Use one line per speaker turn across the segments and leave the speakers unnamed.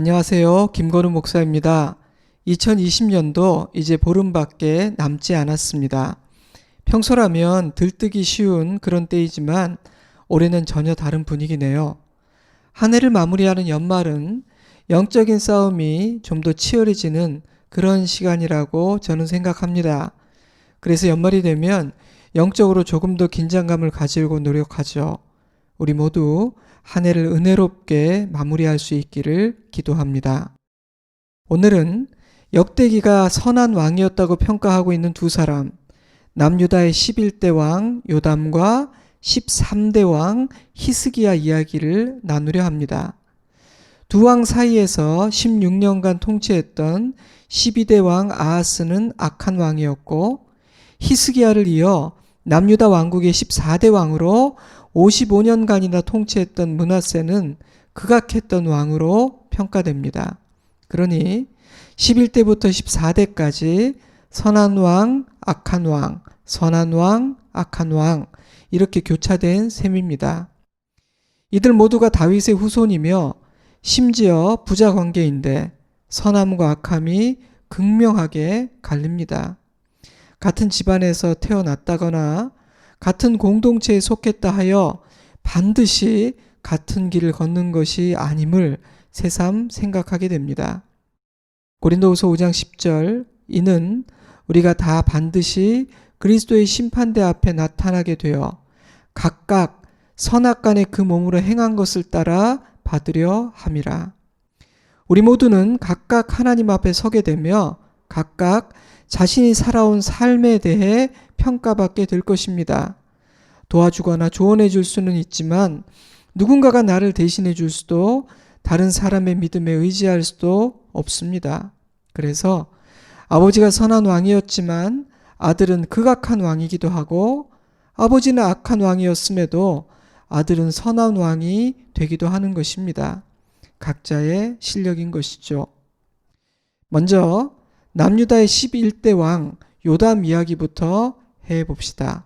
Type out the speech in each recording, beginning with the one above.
안녕하세요. 김건우 목사입니다. 2020년도 이제 보름밖에 남지 않았습니다. 평소라면 들뜨기 쉬운 그런 때이지만 올해는 전혀 다른 분위기네요. 한 해를 마무리하는 연말은 영적인 싸움이 좀 더 치열해지는 그런 시간이라고 저는 생각합니다. 그래서 연말이 되면 영적으로 조금 더 긴장감을 가지려고 노력하죠. 우리 모두 한 해를 은혜롭게 마무리할 수 있기를 기도합니다. 오늘은 역대기가 선한 왕이었다고 평가하고 있는 두 사람, 남유다의 11대 왕 요담과 13대 왕 히스기야 이야기를 나누려 합니다. 두 왕 사이에서 16년간 통치했던 12대 왕 아하스는 악한 왕이었고, 히스기야를 이어 남유다 왕국의 14대 왕으로 55년간이나 통치했던 므낫세는 극악했던 왕으로 평가됩니다. 그러니 11대부터 14대까지 선한 왕, 악한 왕, 선한 왕, 악한 왕 이렇게 교차된 셈입니다. 이들 모두가 다윗의 후손이며 심지어 부자 관계인데 선함과 악함이 극명하게 갈립니다. 같은 집안에서 태어났다거나 같은 공동체에 속했다 하여 반드시 같은 길을 걷는 것이 아님을 새삼 생각하게 됩니다. 고린도후서 5장 10절 이는 우리가 다 반드시 그리스도의 심판대 앞에 나타나게 되어 각각 선악간에 그 몸으로 행한 것을 따라 받으려 함이라. 우리 모두는 각각 하나님 앞에 서게 되며 각각 자신이 살아온 삶에 대해 평가받게 될 것입니다. 도와주거나 조언해 줄 수는 있지만 누군가가 나를 대신해 줄 수도 다른 사람의 믿음에 의지할 수도 없습니다. 그래서 아버지가 선한 왕이었지만 아들은 극악한 왕이기도 하고 아버지는 악한 왕이었음에도 아들은 선한 왕이 되기도 하는 것입니다. 각자의 실력인 것이죠. 먼저 남유다의 11대 왕 요담 이야기부터 해봅시다.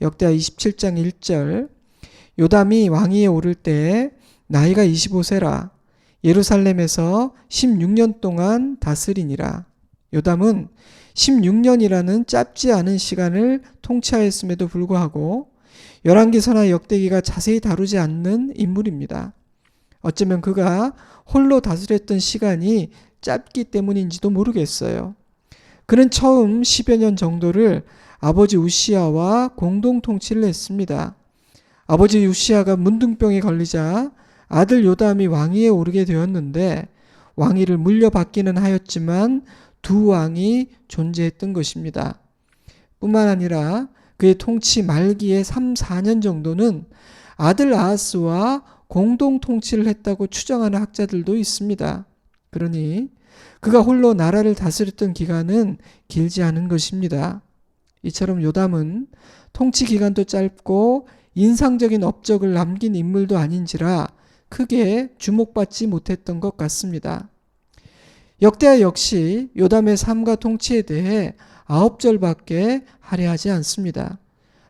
역대하 27장 1절 요담이 왕위에 오를 때 나이가 25세라 예루살렘에서 16년 동안 다스리니라. 요담은 16년이라는 짧지 않은 시간을 통치하였음에도 불구하고 열왕기서나 역대기가 자세히 다루지 않는 인물입니다. 어쩌면 그가 홀로 다스렸던 시간이 짧기 때문인지도 모르겠어요. 그는 처음 10여 년 정도를 아버지 우시아와 공동 통치를 했습니다. 아버지 우시아가 문둥병에 걸리자 아들 요담이 왕위에 오르게 되었는데 왕위를 물려받기는 하였지만 두 왕이 존재했던 것입니다. 뿐만 아니라 그의 통치 말기에 3, 4년 정도는 아들 아하스와 공동 통치를 했다고 추정하는 학자들도 있습니다. 그러니 그가 홀로 나라를 다스렸던 기간은 길지 않은 것입니다. 이처럼 요담은 통치 기간도 짧고 인상적인 업적을 남긴 인물도 아닌지라 크게 주목받지 못했던 것 같습니다. 역대하 역시 요담의 삶과 통치에 대해 9절밖에 할애하지 않습니다.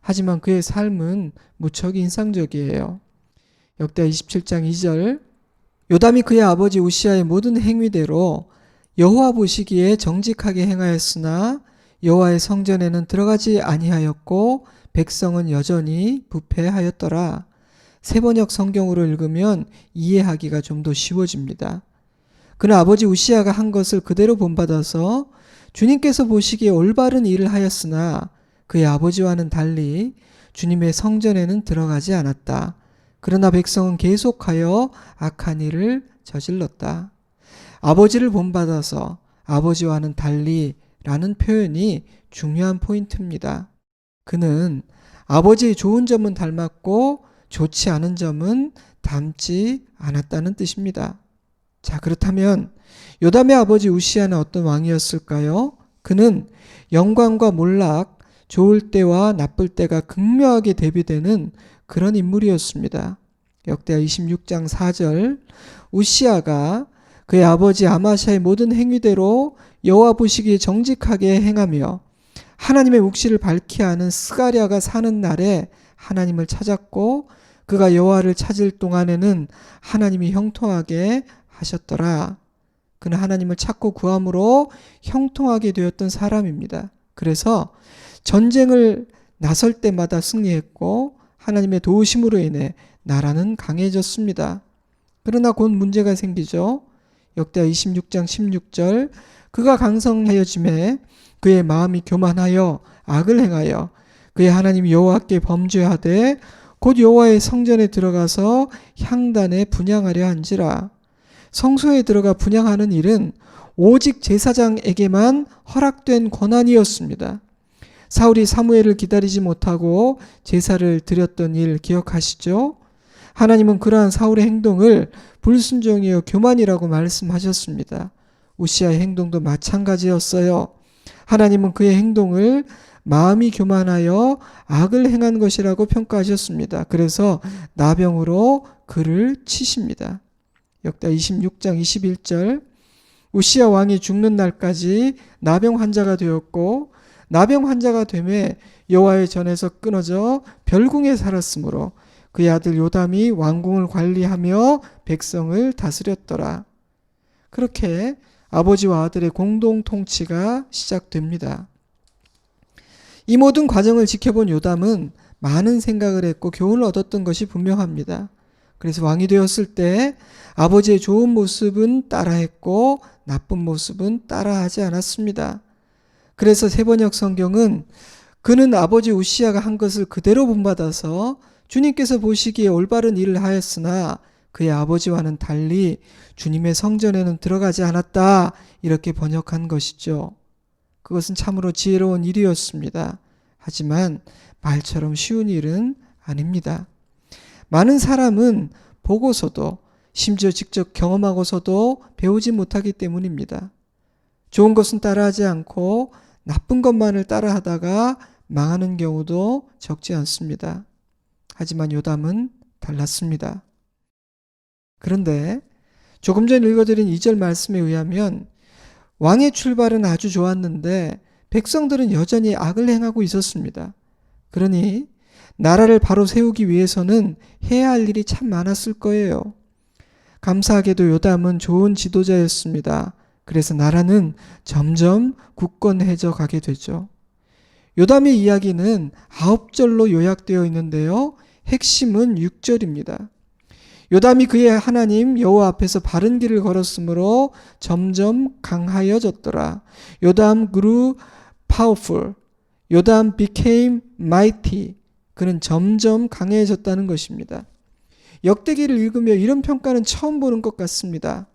하지만 그의 삶은 무척 인상적이에요. 역대하 27장 2절 요담이 그의 아버지 우시아의 모든 행위대로 여호와 보시기에 정직하게 행하였으나 여호와의 성전에는 들어가지 아니하였고 백성은 여전히 부패하였더라. 세번역 성경으로 읽으면 이해하기가 좀 더 쉬워집니다. 그는 아버지 우시아가 한 것을 그대로 본받아서 주님께서 보시기에 올바른 일을 하였으나 그의 아버지와는 달리 주님의 성전에는 들어가지 않았다. 그러나 백성은 계속하여 악한 일을 저질렀다. 아버지를 본받아서 아버지와는 달리 라는 표현이 중요한 포인트입니다. 그는 아버지의 좋은 점은 닮았고 좋지 않은 점은 닮지 않았다는 뜻입니다. 자, 그렇다면 요담의 아버지 우시아는 어떤 왕이었을까요? 그는 영광과 몰락, 좋을 때와 나쁠 때가 극명하게 대비되는 그런 인물이었습니다. 역대하 26장 4절 우시아가 그의 아버지 아마샤의 모든 행위대로 여호와 보시기에 정직하게 행하며 하나님의 묵시를 밝히 아는 스가랴가 사는 날에 하나님을 찾았고 그가 여호와를 찾을 동안에는 하나님이 형통하게 하셨더라. 그는 하나님을 찾고 구함으로 형통하게 되었던 사람입니다. 그래서 전쟁을 나설 때마다 승리했고 하나님의 도우심으로 인해 나라는 강해졌습니다. 그러나 곧 문제가 생기죠. 역대하 26장 16절 그가 강성하여짐에 그의 마음이 교만하여 악을 행하여 그의 하나님 여호와께 범죄하되 곧 여호와의 성전에 들어가서 향단에 분향하려 한지라. 성소에 들어가 분향하는 일은 오직 제사장에게만 허락된 권한이었습니다. 사울이 사무엘을 기다리지 못하고 제사를 드렸던 일 기억하시죠? 하나님은 그러한 사울의 행동을 불순종이요 교만이라고 말씀하셨습니다. 우시아의 행동도 마찬가지였어요. 하나님은 그의 행동을 마음이 교만하여 악을 행한 것이라고 평가하셨습니다. 그래서 나병으로 그를 치십니다. 역대 26장 21절 우시아 왕이 죽는 날까지 나병 환자가 되었고 나병 환자가 되매 여호와의 전에서 끊어져 별궁에 살았으므로 그의 아들 요담이 왕궁을 관리하며 백성을 다스렸더라. 그렇게 아버지와 아들의 공동 통치가 시작됩니다. 이 모든 과정을 지켜본 요담은 많은 생각을 했고 교훈을 얻었던 것이 분명합니다. 그래서 왕이 되었을 때 아버지의 좋은 모습은 따라했고 나쁜 모습은 따라하지 않았습니다. 그래서 세번역 성경은 그는 아버지 우시아가 한 것을 그대로 본받아서 주님께서 보시기에 올바른 일을 하였으나 그의 아버지와는 달리 주님의 성전에는 들어가지 않았다 이렇게 번역한 것이죠. 그것은 참으로 지혜로운 일이었습니다. 하지만 말처럼 쉬운 일은 아닙니다. 많은 사람은 보고서도 심지어 직접 경험하고서도 배우지 못하기 때문입니다. 좋은 것은 따라하지 않고 나쁜 것만을 따라하다가 망하는 경우도 적지 않습니다. 하지만 요담은 달랐습니다. 그런데 조금 전 읽어드린 2절 말씀에 의하면 왕의 출발은 아주 좋았는데 백성들은 여전히 악을 행하고 있었습니다. 그러니 나라를 바로 세우기 위해서는 해야 할 일이 참 많았을 거예요. 감사하게도 요담은 좋은 지도자였습니다. 그래서 나라는 점점 굳건해져 가게 되죠. 요담의 이야기는 9절로 요약되어 있는데요. 핵심은 6절입니다. 요담이 그의 하나님 여호와 앞에서 바른 길을 걸었으므로 점점 강하여졌더라. 요담 grew powerful. 요담 became mighty. 그는 점점 강해졌다는 것입니다. 역대기를 읽으며 이런 평가는 처음 보는 것 같습니다.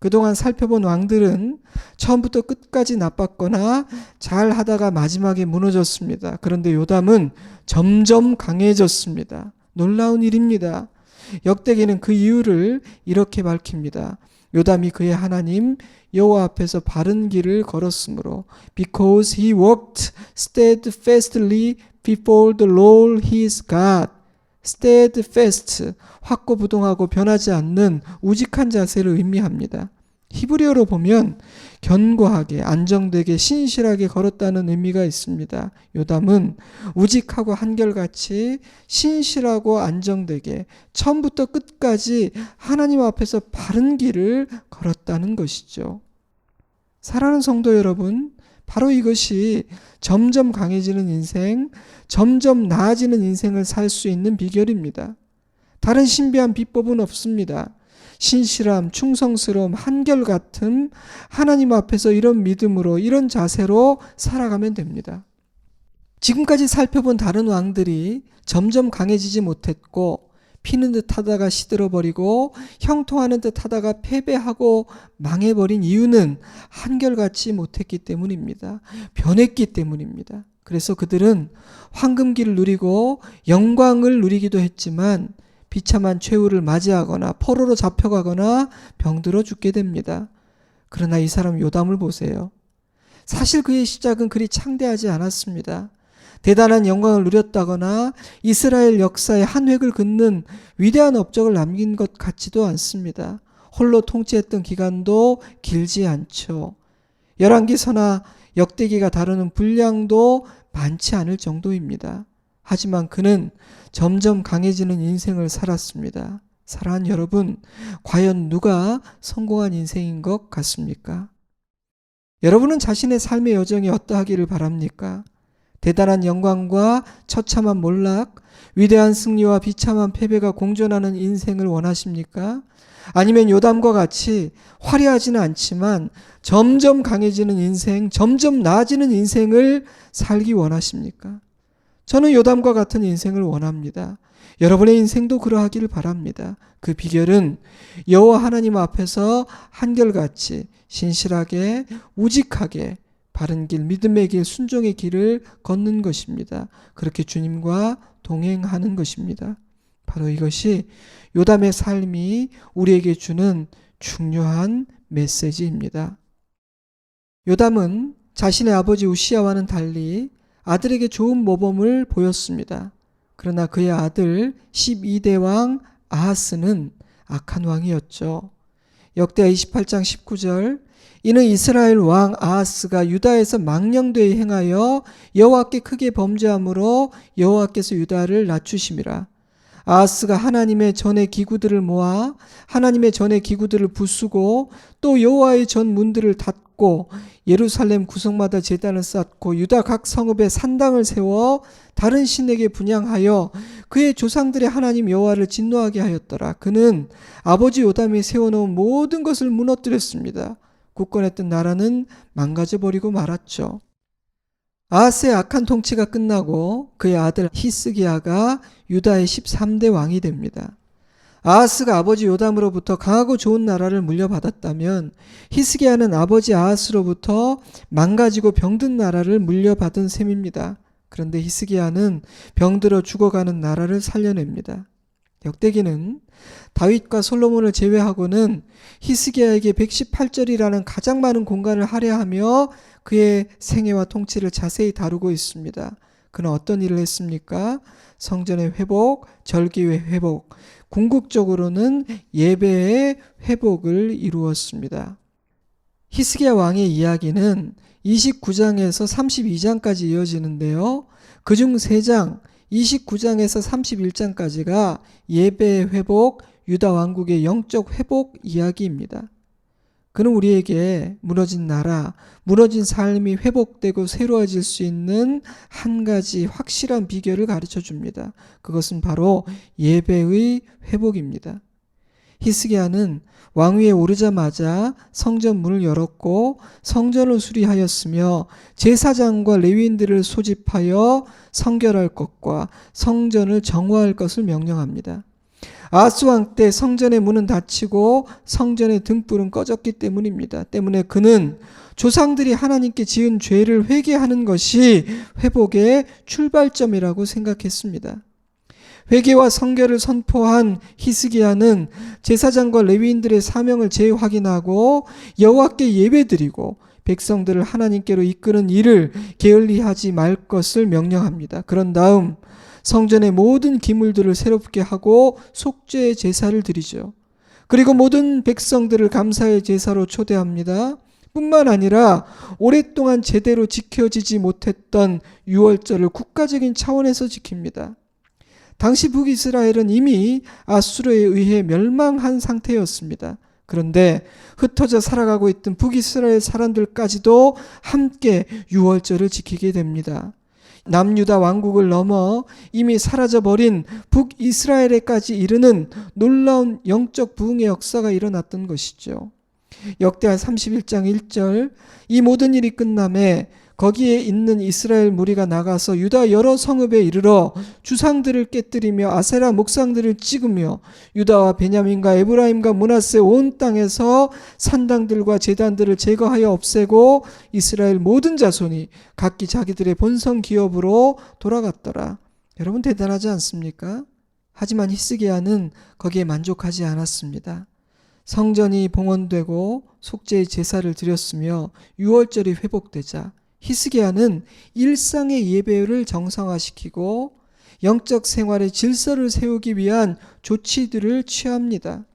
그동안 살펴본 왕들은 처음부터 끝까지 나빴거나 잘 하다가 마지막에 무너졌습니다. 그런데 요담은 점점 강해졌습니다. 놀라운 일입니다. 역대기는 그 이유를 이렇게 밝힙니다. 요담이 그의 하나님 여호와 앞에서 바른 길을 걸었으므로 because he walked steadfastly before the Lord his God. steadfast, 확고부동하고 변하지 않는 우직한 자세를 의미합니다. 히브리어로 보면 견고하게, 안정되게, 신실하게 걸었다는 의미가 있습니다. 요담은 우직하고 한결같이 신실하고 안정되게 처음부터 끝까지 하나님 앞에서 바른 길을 걸었다는 것이죠. 사랑하는 성도 여러분, 바로 이것이 점점 강해지는 인생, 점점 나아지는 인생을 살 수 있는 비결입니다. 다른 신비한 비법은 없습니다. 신실함, 충성스러움, 한결같음, 하나님 앞에서 이런 믿음으로, 이런 자세로 살아가면 됩니다. 지금까지 살펴본 다른 왕들이 점점 강해지지 못했고 피는 듯 하다가 시들어버리고 형통하는 듯 하다가 패배하고 망해버린 이유는 한결같이 못했기 때문입니다. 변했기 때문입니다. 그래서 그들은 황금기를 누리고 영광을 누리기도 했지만 비참한 최후를 맞이하거나 포로로 잡혀가거나 병들어 죽게 됩니다. 그러나 이 사람 요담을 보세요. 사실 그의 시작은 그리 창대하지 않았습니다. 대단한 영광을 누렸다거나 이스라엘 역사의 한 획을 긋는 위대한 업적을 남긴 것 같지도 않습니다. 홀로 통치했던 기간도 길지 않죠. 열왕기서나 역대기가 다루는 분량도 많지 않을 정도입니다. 하지만 그는 점점 강해지는 인생을 살았습니다. 사랑하는 여러분, 과연 누가 성공한 인생인 것 같습니까? 여러분은 자신의 삶의 여정이 어떠하기를 바랍니까? 대단한 영광과 처참한 몰락, 위대한 승리와 비참한 패배가 공존하는 인생을 원하십니까? 아니면 요담과 같이 화려하지는 않지만 점점 강해지는 인생, 점점 나아지는 인생을 살기 원하십니까? 저는 요담과 같은 인생을 원합니다. 여러분의 인생도 그러하기를 바랍니다. 그 비결은 여호와 하나님 앞에서 한결같이 신실하게 우직하게 바른 길, 믿음의 길, 순종의 길을 걷는 것입니다. 그렇게 주님과 동행하는 것입니다. 바로 이것이 요담의 삶이 우리에게 주는 중요한 메시지입니다. 요담은 자신의 아버지 우시야와는 달리 아들에게 좋은 모범을 보였습니다. 그러나 그의 아들 12대 왕 아하스는 악한 왕이었죠. 역대하 28장 19절, 이는 이스라엘 왕 아하스가 유다에서 망령되이 행하여 여호와께 크게 범죄함으로 여호와께서 유다를 낮추심이라. 아하스가 하나님의 전의 기구들을 모아 하나님의 전의 기구들을 부수고 또 여호와의 전 문들을 닫고 예루살렘 구석마다 제단을 쌓고 유다 각 성읍에 산당을 세워 다른 신에게 분향하여 그의 조상들의 하나님 여호와를 진노하게 하였더라. 그는 아버지 요담이 세워놓은 모든 것을 무너뜨렸습니다. 굳건했던 나라는 망가져버리고 말았죠. 아하스의 악한 통치가 끝나고 그의 아들 히스기야가 유다의 13대 왕이 됩니다. 아하스가 아버지 요담으로부터 강하고 좋은 나라를 물려받았다면 히스기야는 아버지 아하스로부터 망가지고 병든 나라를 물려받은 셈입니다. 그런데 히스기야는 병들어 죽어가는 나라를 살려냅니다. 역대기는 다윗과 솔로몬을 제외하고는 히스기야에게 118절이라는 가장 많은 공간을 할애하며 그의 생애와 통치를 자세히 다루고 있습니다. 그는 어떤 일을 했습니까? 성전의 회복, 절기의 회복, 궁극적으로는 예배의 회복을 이루었습니다. 히스기야 왕의 이야기는 29장에서 32장까지 이어지는데요. 그중 3장, 29장에서 31장까지가 예배의 회복, 유다 왕국의 영적 회복 이야기입니다. 그는 우리에게 무너진 나라, 무너진 삶이 회복되고 새로워질 수 있는 한 가지 확실한 비결을 가르쳐 줍니다. 그것은 바로 예배의 회복입니다. 히스기야는 왕위에 오르자마자 성전 문을 열었고 성전을 수리하였으며 제사장과 레위인들을 소집하여 성결할 것과 성전을 정화할 것을 명령합니다. 아하스 왕 때 성전의 문은 닫히고 성전의 등불은 꺼졌기 때문입니다. 때문에 그는 조상들이 하나님께 지은 죄를 회개하는 것이 회복의 출발점이라고 생각했습니다. 회개와 성결을 선포한 히스기야는 제사장과 레위인들의 사명을 재확인하고 여호와께 예배드리고 백성들을 하나님께로 이끄는 일을 게을리하지 말 것을 명령합니다. 그런 다음 성전의 모든 기물들을 새롭게 하고 속죄의 제사를 드리죠. 그리고 모든 백성들을 감사의 제사로 초대합니다. 뿐만 아니라 오랫동안 제대로 지켜지지 못했던 유월절을 국가적인 차원에서 지킵니다. 당시 북이스라엘은 이미 아수르에 의해 멸망한 상태였습니다. 그런데 흩어져 살아가고 있던 북이스라엘 사람들까지도 함께 유월절을 지키게 됩니다. 남유다 왕국을 넘어 이미 사라져버린 북이스라엘에까지 이르는 놀라운 영적 부흥의 역사가 일어났던 것이죠. 역대하 31장 1절, 이 모든 일이 끝남에 거기에 있는 이스라엘 무리가 나가서 유다 여러 성읍에 이르러 주상들을 깨뜨리며 아세라 목상들을 찍으며 유다와 베냐민과 에브라임과 므낫세 온 땅에서 산당들과 제단들을 제거하여 없애고 이스라엘 모든 자손이 각기 자기들의 본성 기업으로 돌아갔더라. 여러분 대단하지 않습니까? 하지만 히스기야는 거기에 만족하지 않았습니다. 성전이 봉헌되고 속죄의 제사를 드렸으며 유월절이 회복되자 히스기야는 일상의 예배를 정상화시키고 영적 생활의 질서를 세우기 위한 조치들을 취합니다.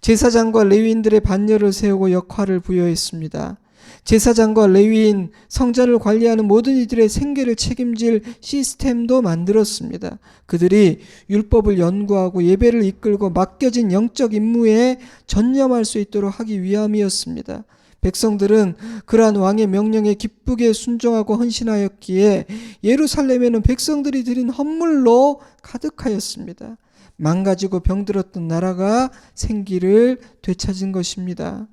제사장과 레위인들의 반열을 세우고 역할을 부여했습니다. 제사장과 레위인, 성전을 관리하는 모든 이들의 생계를 책임질 시스템도 만들었습니다. 그들이 율법을 연구하고 예배를 이끌고 맡겨진 영적 임무에 전념할 수 있도록 하기 위함이었습니다. 백성들은 그러한 왕의 명령에 기쁘게 순종하고 헌신하였기에 예루살렘에는 백성들이 드린 헌물로 가득하였습니다. 망가지고 병들었던 나라가 생기를 되찾은 것입니다.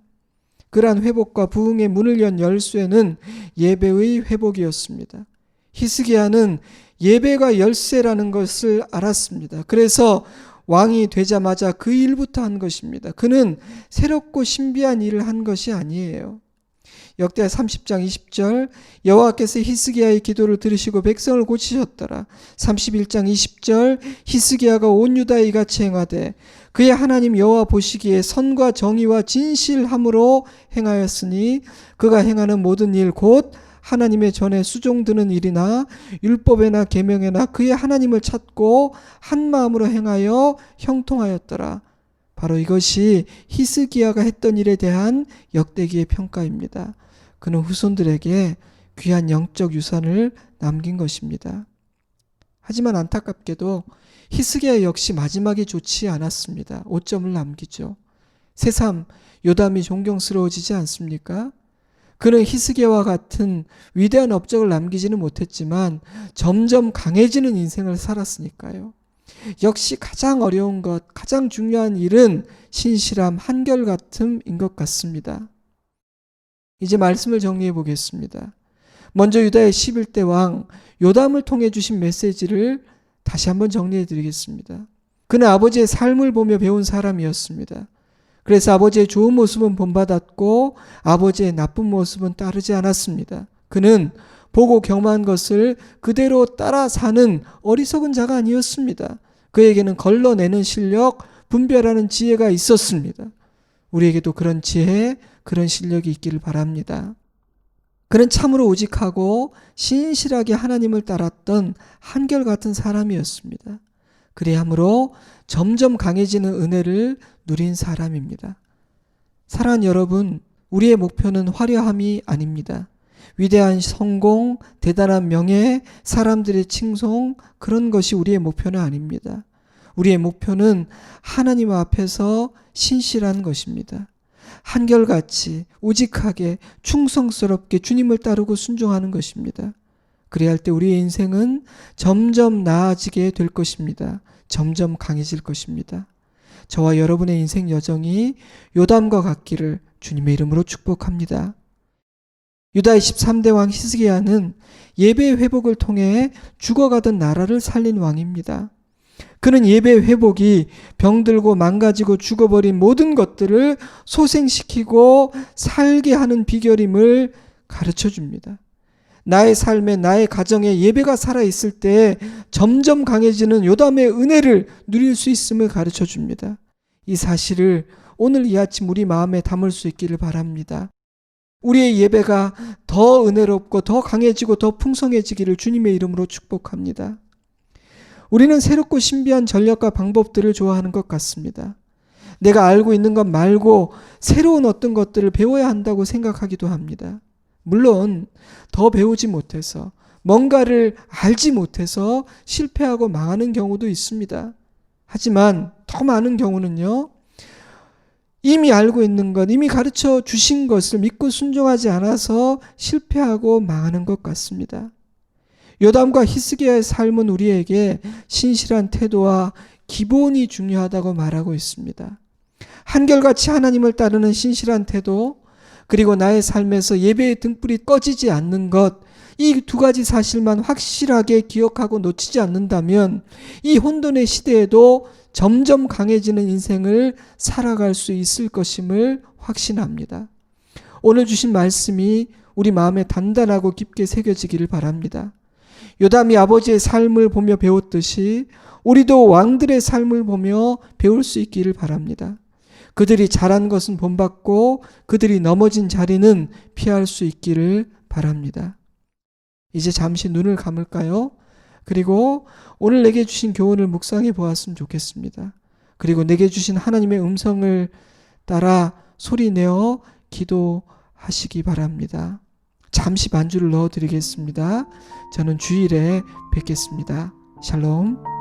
그러한 회복과 부흥의 문을 연 열쇠는 예배의 회복이었습니다. 히스기야는 예배가 열쇠라는 것을 알았습니다. 그래서 왕이 되자마자 그 일부터 한 것입니다. 그는 새롭고 신비한 일을 한 것이 아니에요. 역대하 30장 20절 여호와께서 히스기야의 기도를 들으시고 백성을 고치셨더라. 31장 20절 히스기야가 온 유다에 이같이 행하되 그의 하나님 여호와 보시기에 선과 정의와 진실함으로 행하였으니 그가 행하는 모든 일 곧 하나님의 전에 수종드는 일이나 율법에나 계명에나 그의 하나님을 찾고 한 마음으로 행하여 형통하였더라. 바로 이것이 히스기야가 했던 일에 대한 역대기의 평가입니다. 그는 후손들에게 귀한 영적 유산을 남긴 것입니다. 하지만 안타깝게도 히스기야 역시 마지막이 좋지 않았습니다. 오점을 남기죠. 새삼 요담이 존경스러워지지 않습니까? 그는 히스기야와 같은 위대한 업적을 남기지는 못했지만 점점 강해지는 인생을 살았으니까요. 역시 가장 어려운 것, 가장 중요한 일은 신실함, 한결같음인 것 같습니다. 이제 말씀을 정리해 보겠습니다. 먼저 유다의 11대 왕 요담을 통해 주신 메시지를 다시 한번 정리해 드리겠습니다. 그는 아버지의 삶을 보며 배운 사람이었습니다. 그래서 아버지의 좋은 모습은 본받았고 아버지의 나쁜 모습은 따르지 않았습니다. 그는 보고 경험한 것을 그대로 따라 사는 어리석은 자가 아니었습니다. 그에게는 걸러내는 실력, 분별하는 지혜가 있었습니다. 우리에게도 그런 지혜, 그런 실력이 있기를 바랍니다. 그는 참으로 우직하고 신실하게 하나님을 따랐던 한결같은 사람이었습니다. 그리함으로 점점 강해지는 은혜를 누린 사람입니다. 사랑하는 여러분, 우리의 목표는 화려함이 아닙니다. 위대한 성공, 대단한 명예, 사람들의 칭송, 그런 것이 우리의 목표는 아닙니다. 우리의 목표는 하나님 앞에서 신실한 것입니다. 한결같이 우직하게 충성스럽게 주님을 따르고 순종하는 것입니다. 그래야 할 때 우리의 인생은 점점 나아지게 될 것입니다. 점점 강해질 것입니다. 저와 여러분의 인생 여정이 요담과 같기를 주님의 이름으로 축복합니다. 유다의 13대 왕 히스기야는 예배 회복을 통해 죽어가던 나라를 살린 왕입니다. 그는 예배 회복이 병들고 망가지고 죽어버린 모든 것들을 소생시키고 살게 하는 비결임을 가르쳐 줍니다. 나의 삶에 나의 가정에 예배가 살아있을 때 점점 강해지는 요담의 은혜를 누릴 수 있음을 가르쳐 줍니다. 이 사실을 오늘 이 아침 우리 마음에 담을 수 있기를 바랍니다. 우리의 예배가 더 은혜롭고 더 강해지고 더 풍성해지기를 주님의 이름으로 축복합니다. 우리는 새롭고 신비한 전략과 방법들을 좋아하는 것 같습니다. 내가 알고 있는 것 말고 새로운 어떤 것들을 배워야 한다고 생각하기도 합니다. 물론 더 배우지 못해서 뭔가를 알지 못해서 실패하고 망하는 경우도 있습니다. 하지만 더 많은 경우는요, 이미 알고 있는 것, 이미 가르쳐 주신 것을 믿고 순종하지 않아서 실패하고 망하는 것 같습니다. 요담과 히스기야의 삶은 우리에게 신실한 태도와 기본이 중요하다고 말하고 있습니다. 한결같이 하나님을 따르는 신실한 태도, 그리고 나의 삶에서 예배의 등불이 꺼지지 않는 것, 이 두 가지 사실만 확실하게 기억하고 놓치지 않는다면 이 혼돈의 시대에도 점점 강해지는 인생을 살아갈 수 있을 것임을 확신합니다. 오늘 주신 말씀이 우리 마음에 단단하고 깊게 새겨지기를 바랍니다. 요담이 아버지의 삶을 보며 배웠듯이 우리도 왕들의 삶을 보며 배울 수 있기를 바랍니다. 그들이 잘한 것은 본받고 그들이 넘어진 자리는 피할 수 있기를 바랍니다. 이제 잠시 눈을 감을까요? 그리고 오늘 내게 주신 교훈을 묵상해 보았으면 좋겠습니다. 그리고 내게 주신 하나님의 음성을 따라 소리내어 하시기 바랍니다. 잠시 반주를 넣어드리겠습니다. 저는 주일에 뵙겠습니다. 샬롬.